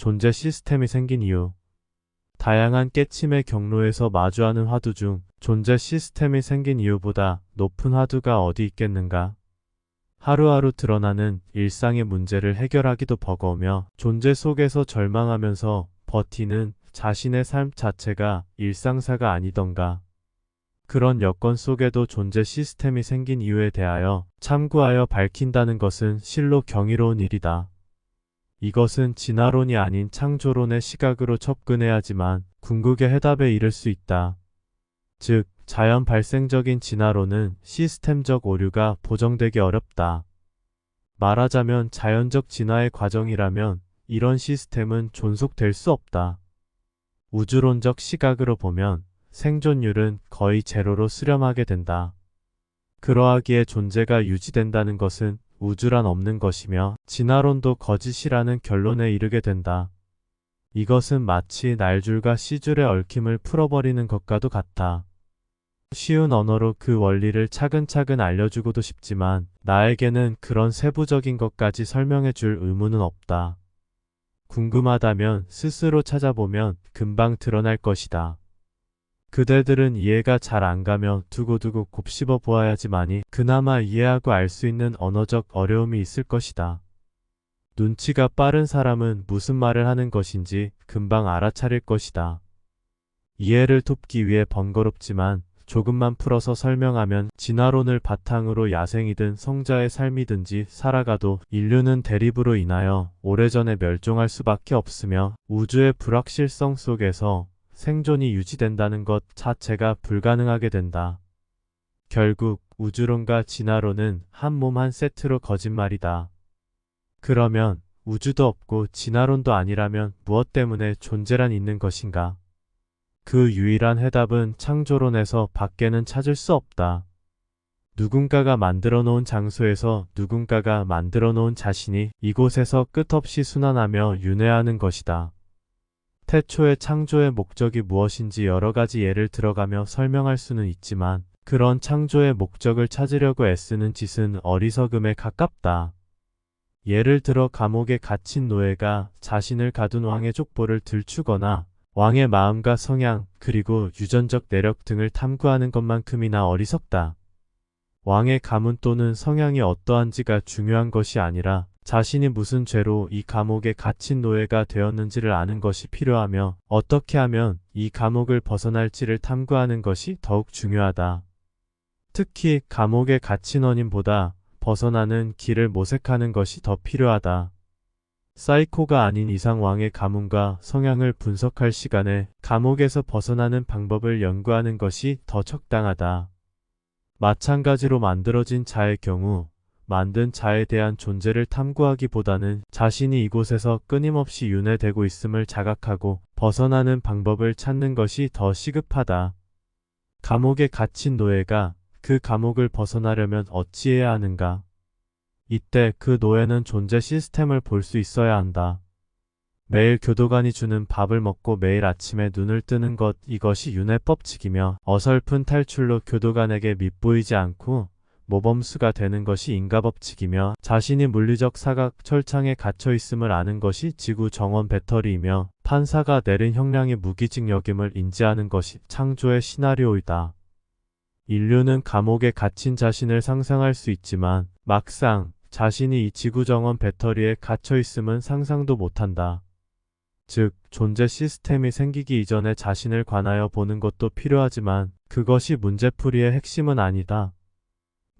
존재 시스템이 생긴 이유. 다양한 깨침의 경로에서 마주하는 화두 중 존재 시스템이 생긴 이유보다 높은 화두가 어디 있겠는가? 하루하루 드러나는 일상의 문제를 해결하기도 버거우며 존재 속에서 절망하면서 버티는 자신의 삶 자체가 일상사가 아니던가. 그런 여건 속에도 존재 시스템이 생긴 이유에 대하여 참고하여 밝힌다는 것은 실로 경이로운 일이다. 이것은 진화론이 아닌 창조론의 시각으로 접근해야지만 궁극의 해답에 이를 수 있다. 즉, 자연 발생적인 진화론은 시스템적 오류가 보정되기 어렵다. 말하자면 자연적 진화의 과정이라면 이런 시스템은 존속될 수 없다. 우주론적 시각으로 보면 생존율은 거의 제로로 수렴하게 된다. 그러하기에 존재가 유지된다는 것은 우주란 없는 것이며 진화론도 거짓이라는 결론에 이르게 된다. 이것은 마치 날줄과 씨줄의 얽힘을 풀어버리는 것과도 같아. 쉬운 언어로 그 원리를 차근차근 알려주고도 싶지만 나에게는 그런 세부적인 것까지 설명해 줄 의무는 없다. 궁금하다면 스스로 찾아보면 금방 드러날 것이다. 그대들은 이해가 잘 안 가며 두고두고 곱씹어 보아야지만이 그나마 이해하고 알 수 있는 언어적 어려움이 있을 것이다. 눈치가 빠른 사람은 무슨 말을 하는 것인지 금방 알아차릴 것이다. 이해를 돕기 위해 번거롭지만 조금만 풀어서 설명하면 진화론을 바탕으로 야생이든 성자의 삶이든지 살아가도 인류는 대립으로 인하여 오래전에 멸종할 수밖에 없으며 우주의 불확실성 속에서 생존이 유지된다는 것 자체가 불가능하게 된다. 결국 우주론과 진화론은 한 몸 한 세트로 거짓말이다. 그러면 우주도 없고 진화론도 아니라면 무엇 때문에 존재란 있는 것인가? 그 유일한 해답은 창조론에서 밖에는 찾을 수 없다. 누군가가 만들어 놓은 장소에서 누군가가 만들어 놓은 자신이 이곳에서 끝없이 순환하며 윤회하는 것이다. 태초의 창조의 목적이 무엇인지 여러 가지 예를 들어가며 설명할 수는 있지만 그런 창조의 목적을 찾으려고 애쓰는 짓은 어리석음에 가깝다. 예를 들어 감옥에 갇힌 노예가 자신을 가둔 왕의 족보를 들추거나 왕의 마음과 성향 그리고 유전적 내력 등을 탐구하는 것만큼이나 어리석다. 왕의 가문 또는 성향이 어떠한지가 중요한 것이 아니라 자신이 무슨 죄로 이 감옥에 갇힌 노예가 되었는지를 아는 것이 필요하며 어떻게 하면 이 감옥을 벗어날지를 탐구하는 것이 더욱 중요하다. 특히 감옥에 갇힌 원인보다 벗어나는 길을 모색하는 것이 더 필요하다. 사이코가 아닌 이상 왕의 가문과 성향을 분석할 시간에 감옥에서 벗어나는 방법을 연구하는 것이 더 적당하다. 마찬가지로 만들어진 자의 경우 만든 자에 대한 존재를 탐구하기보다는 자신이 이곳에서 끊임없이 윤회되고 있음을 자각하고 벗어나는 방법을 찾는 것이 더 시급하다. 감옥에 갇힌 노예가 그 감옥을 벗어나려면 어찌해야 하는가? 이때 그 노예는 존재 시스템을 볼 수 있어야 한다. 매일 교도관이 주는 밥을 먹고 매일 아침에 눈을 뜨는 것, 이것이 윤회 법칙이며 어설픈 탈출로 교도관에게 밉보이지 않고 모범수가 되는 것이 인과법칙이며 자신이 물리적 사각 철창에 갇혀 있음을 아는 것이 지구 정원 배터리이며 판사가 내린 형량의 무기징역임을 인지하는 것이 창조의 시나리오이다. 인류는 감옥에 갇힌 자신을 상상할 수 있지만 막상 자신이 이 지구 정원 배터리에 갇혀 있음은 상상도 못한다. 즉, 존재 시스템이 생기기 이전에 자신을 관하여 보는 것도 필요하지만 그것이 문제풀이의 핵심은 아니다.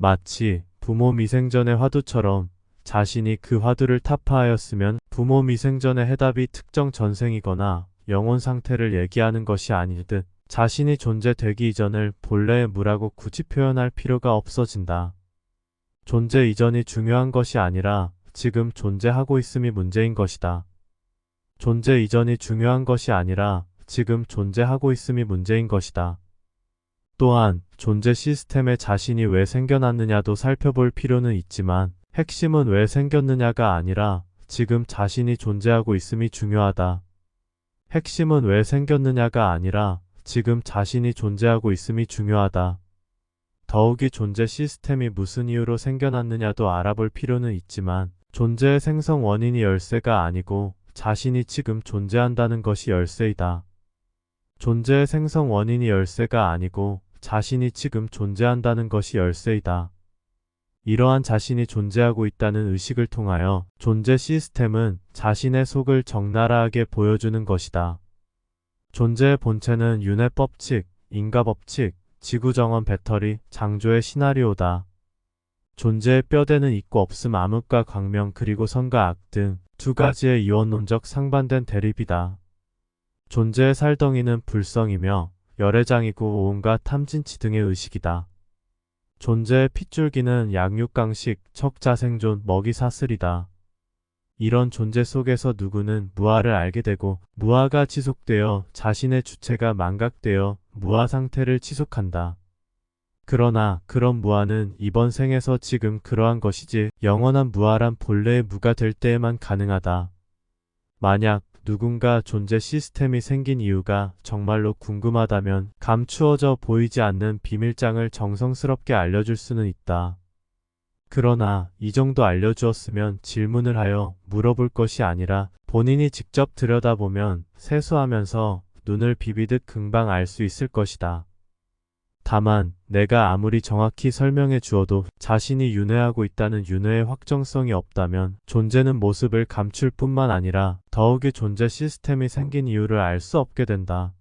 마치 부모 미생전의 화두처럼 자신이 그 화두를 타파하였으면 부모 미생전의 해답이 특정 전생이거나 영혼 상태를 얘기하는 것이 아니듯 자신이 존재되기 이전을 본래의 무라고 굳이 표현할 필요가 없어진다. 존재 이전이 중요한 것이 아니라 지금 존재하고 있음이 문제인 것이다. 존재 이전이 중요한 것이 아니라 지금 존재하고 있음이 문제인 것이다. 또한 존재 시스템에 자신이 왜 생겨났느냐도 살펴볼 필요는 있지만 핵심은 왜 생겼느냐가 아니라 지금 자신이 존재하고 있음이 중요하다. 핵심은 왜 생겼느냐가 아니라 지금 자신이 존재하고 있음이 중요하다. 더욱이 존재 시스템이 무슨 이유로 생겨났느냐도 알아볼 필요는 있지만 존재의 생성 원인이 열쇠가 아니고 자신이 지금 존재한다는 것이 열쇠이다. 존재의 생성 원인이 열쇠가 아니고 자신이 지금 존재한다는 것이 열쇠이다. 이러한 자신이 존재하고 있다는 의식을 통하여 존재 시스템은 자신의 속을 적나라하게 보여주는 것이다. 존재의 본체는 윤회 법칙, 인과 법칙, 지구정원 배터리, 창조의 시나리오다. 존재의 뼈대는 있고 없음, 암흑과 광명, 그리고 선과 악 등 두 가지의 이원론적 상반된 대립이다. 존재의 살덩이는 불성이며 열애장이고 온갖 탐진치 등의 의식이다. 존재의 핏줄기는 양육강식, 척자생존, 먹이사슬이다. 이런 존재 속에서 누구는 무아를 알게 되고 무아가 지속되어 자신의 주체가 망각되어 무아 상태를 지속한다. 그러나 그런 무아는 이번 생에서 지금 그러한 것이지 영원한 무아란 본래의 무가 될 때에만 가능하다. 만약 누군가 존재 시스템이 생긴 이유가 정말로 궁금하다면 감추어져 보이지 않는 비밀장을 정성스럽게 알려줄 수는 있다. 그러나 이 정도 알려주었으면 질문을 하여 물어볼 것이 아니라 본인이 직접 들여다보면 세수하면서 눈을 비비듯 금방 알 수 있을 것이다. 다만 내가 아무리 정확히 설명해 주어도 자신이 윤회하고 있다는 윤회의 확정성이 없다면 존재는 모습을 감출 뿐만 아니라 더욱이 존재 시스템이 생긴 이유를 알 수 없게 된다.